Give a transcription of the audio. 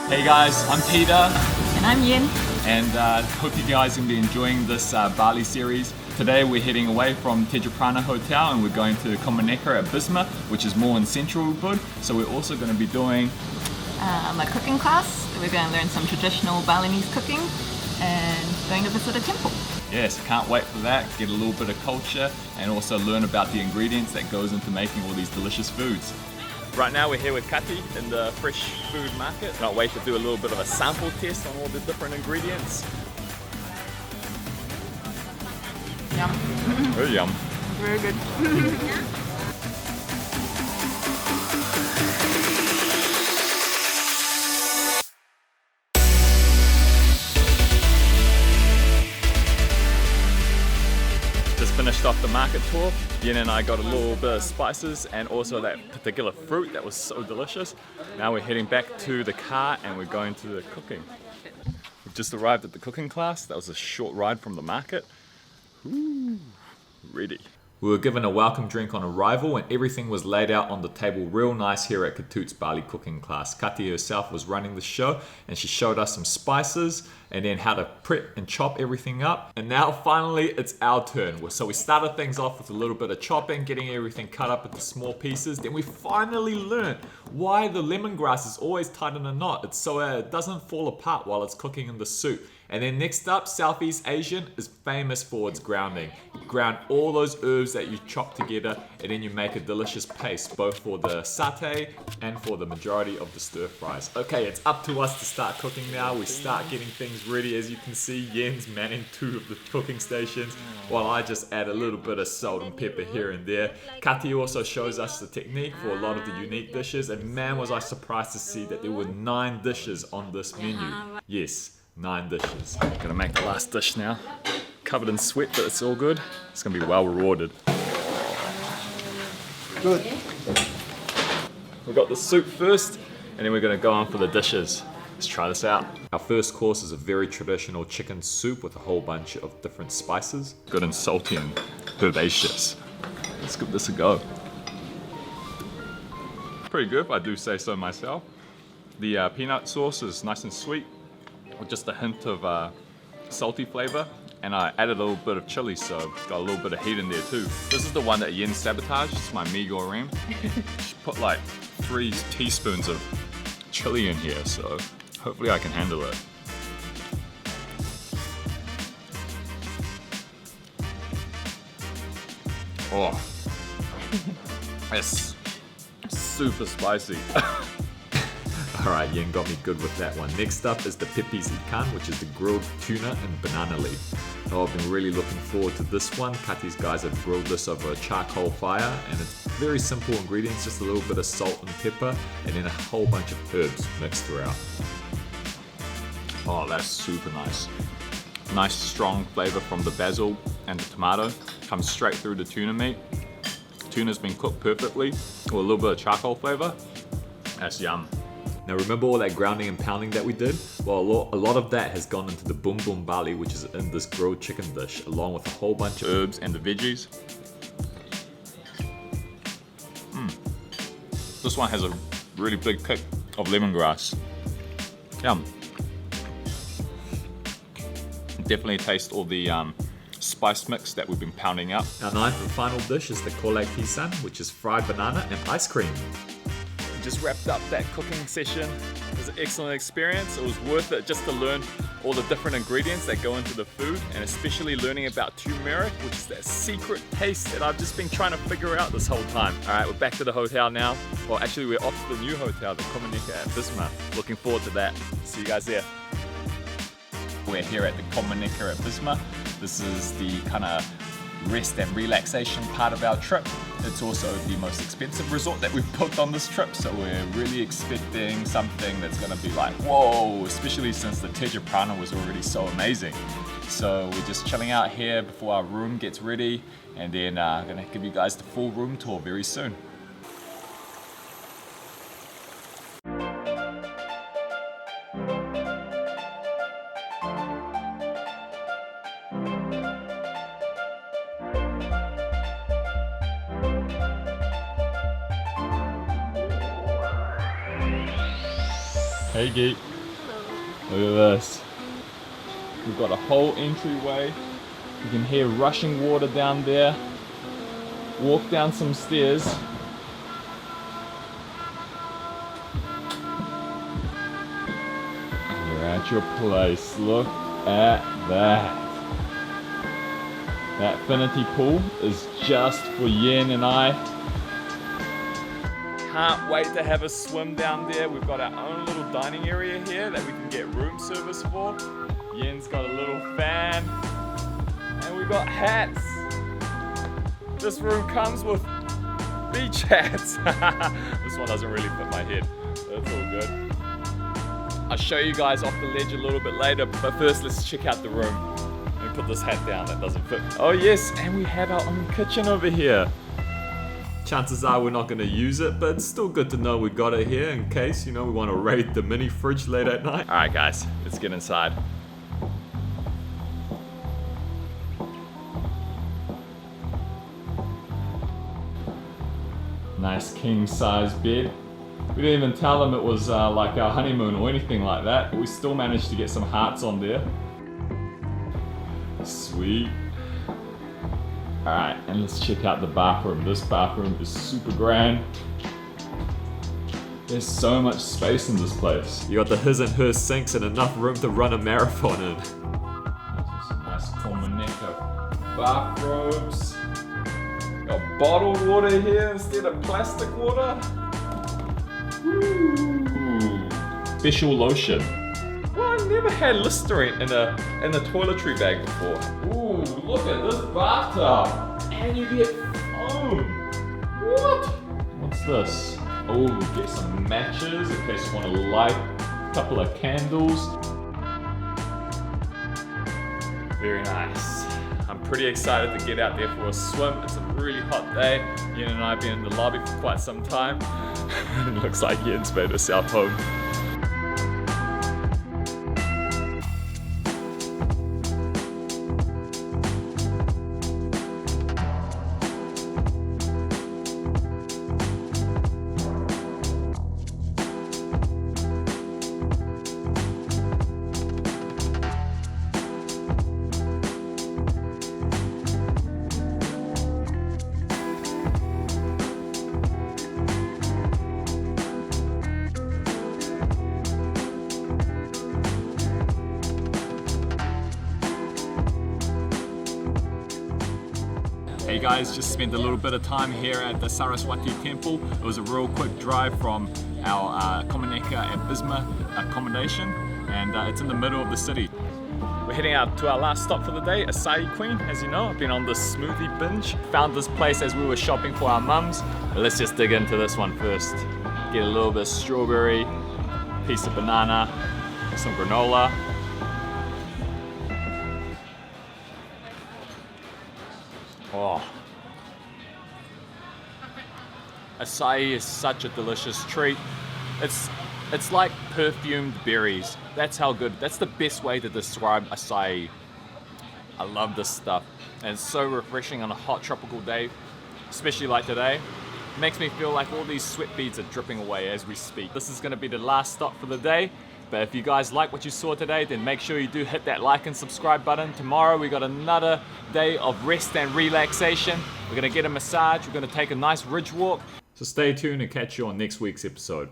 Hey guys, I'm Peter. And I'm Yin. And hope you guys are going to be enjoying this Bali series. Today we're heading away from Tejaprana Hotel and we're going to Komaneka at Bisma, which is more in central Ubud. So we're also going to be doing a cooking class. We're going to learn some traditional Balinese cooking and going to visit a temple. Yes, can't wait for that. Get a little bit of culture and also learn about the ingredients that goes into making all these delicious foods. Right now we're here with Kati in the fresh food market. Can't wait to do a little bit of a sample test on all the different ingredients. Yum. Very yum. Very good. Just finished off the market tour. Yin and I got a little bit of spices and also that particular fruit that was so delicious. Now we're heading back to the car and we're going to the cooking. We've just arrived at the cooking class. That was a short ride from the market. Ooh, ready. We were given a welcome drink on arrival and everything was laid out on the table real nice here at Ketut's Bali cooking class. Kati herself was running the show and she showed us some spices and then how to prep and chop everything up. And now finally it's our turn. So we started things off with a little bit of chopping, getting everything cut up into small pieces. Then we finally learned why the lemongrass is always tied in a knot. It's so it doesn't fall apart while it's cooking in the soup. And then next up, Southeast Asian is famous for its grounding. You ground all those herbs that you chop together and then you make a delicious paste, both for the satay and for the majority of the stir fries. Okay, it's up to us to start cooking now. We start getting things ready. As you can see, Yen's manning 2 of the cooking stations, while I just add a little bit of salt and pepper here and there. Kati also shows us the technique for a lot of the unique dishes, and man was I surprised to see that there were 9 dishes on this menu. Yes. 9 dishes. Gonna make the last dish now. Covered in sweat, but it's all good. It's gonna be well rewarded. Good. We got the soup first, and then we're gonna go on for the dishes. Let's try this out. Our first course is a very traditional chicken soup with a whole bunch of different spices. Good and salty and herbaceous. Let's give this a go. Pretty good, if I do say so myself. The peanut sauce is nice and sweet, with just a hint of salty flavor, and I added a little bit of chili, so got a little bit of heat in there too. This is the one that Yen sabotaged. It's my mee goreng. She put like 3 teaspoons of chili in here, so hopefully I can handle it. Oh, it's super spicy. Alright, Yen got me good with that one. Next up is the pepes ikan, which is the grilled tuna and banana leaf. Oh, I've been really looking forward to this one. Kati's guys have grilled this over a charcoal fire, and it's very simple ingredients, just a little bit of salt and pepper, and then a whole bunch of herbs mixed throughout. Oh, that's super nice. Nice strong flavor from the basil and the tomato. Comes straight through the tuna meat. Tuna's been cooked perfectly, with a little bit of charcoal flavor. That's yum. Now remember all that grounding and pounding that we did? Well, a lot of that has gone into the bum bum bali, which is in this grilled chicken dish, along with a whole bunch of herbs and the veggies. This one has a really big kick of lemongrass. Yum. Definitely taste all the spice mix that we've been pounding up. Our 9th and final dish is the kolak pisang, which is fried banana and ice cream. Just wrapped up that cooking session. It was an excellent experience. It was worth it just to learn all the different ingredients that go into the food, and especially learning about turmeric, which is that secret taste that I've just been trying to figure out this whole time. Alright, we're back to the hotel now. Well, actually we're off to the new hotel, the Komaneka at Bisma. Looking forward to that. See you guys there. We're here at the Komaneka at Bisma. This is the kind of rest and relaxation part of our trip. It's also the most expensive resort that we've booked on this trip, so we're really expecting something that's going to be like, whoa, especially since the Tejaprana was already so amazing. So we're just chilling out here before our room gets ready, and then going to give you guys the full room tour very soon. Hey geek. Look at this. We've got a whole entryway. You can hear rushing water down there. Walk down some stairs. You're at your place. Look at that. That infinity pool is just for Yen and I. Can't wait to have a swim down there. We've got our own little dining area here that we can get room service for. Yen's got a little fan. And we got hats. This room comes with beach hats. This one doesn't really fit my head. That's all good. I'll show you guys off the ledge a little bit later, but first let's check out the room. Let me put this hat down, that doesn't fit. Oh yes, and we have our own kitchen over here. Chances are we're not going to use it, but it's still good to know we got it here in case, we want to raid the mini fridge late at night. Alright guys, let's get inside. Nice king size bed. We didn't even tell them it was like our honeymoon or anything like that, but we still managed to get some hearts on there. Sweet. Alright, and let's check out the bathroom. This bathroom is super grand. There's so much space in this place. You got the his and her sinks and enough room to run a marathon in. Some nice Komaneka bathrobes. Got bottled water here instead of plastic water. Ooh. Special lotion. Well, I never had Listerine in a toiletry bag before. Ooh, look at this bathtub. And you get foam. What? What's this? Oh, get some matches in case you want to light a couple of candles. Very nice. I'm pretty excited to get out there for a swim. It's a really hot day. Yen and I have been in the lobby for quite some time. It looks like Yen's made herself home. Hey guys, just spent a little bit of time here at the Saraswati Temple. It was a real quick drive from our Komaneka and Bisma accommodation, and it's in the middle of the city. We're heading out to our last stop for the day, Acai Queen. As you know, I've been on this smoothie binge. Found this place as we were shopping for our mums. But let's just dig into this one first. Get a little bit of strawberry, piece of banana, some granola. Oh. Acai is such a delicious treat. It's like perfumed berries. That's how good, that's the best way to describe acai. I love this stuff. And it's so refreshing on a hot tropical day, especially like today. It makes me feel like all these sweat beads are dripping away as we speak. This is gonna be the last stop for the day. But if you guys like what you saw today, then make sure you do hit that like and subscribe button. Tomorrow we got another day of rest and relaxation. We're gonna get a massage, we're gonna take a nice ridge walk. So stay tuned and catch you on next week's episode.